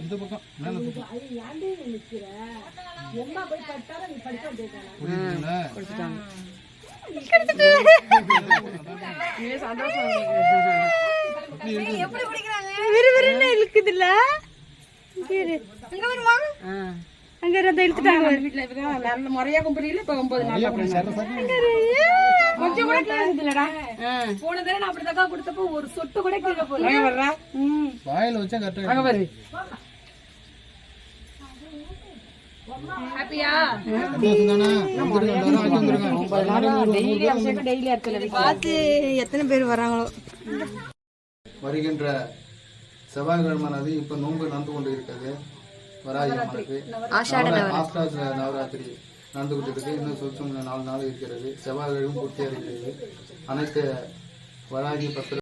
இந்த பக்கம் மேல இருக்குதுல்ல அங்க இழுத்துட்டாங்க நல்ல முறையா கும்பிடல இப்ப 9 நாள் கொஞ்சம் கூட இல்லடா போன தடவை நான் அப்படி தக்கா கொடுத்தப்போ ஒரு சொட்டு கூட கீழே போல வர்றா வாயில வச்சா கரெக்டா அங்க பாரு ஹாப்பியா டெய்லி அர்த்தல பாத்து எத்தனை பேர் வராங்களோ வருகின்ற செவ்வாய்க்கிழமை இப்ப நோன்பு நடந்து கொண்டு இருக்கிறது. வராகி ஆஷாட நவராத்திரி நடந்து கொண்டிருக்கு. இன்னும் சொச்சம் 4 நாள் இருக்கிறது. செவ்வாய்க்கிழமை பூர்த்தியாக இருக்கிறது. அனைத்து வராகி பத்திர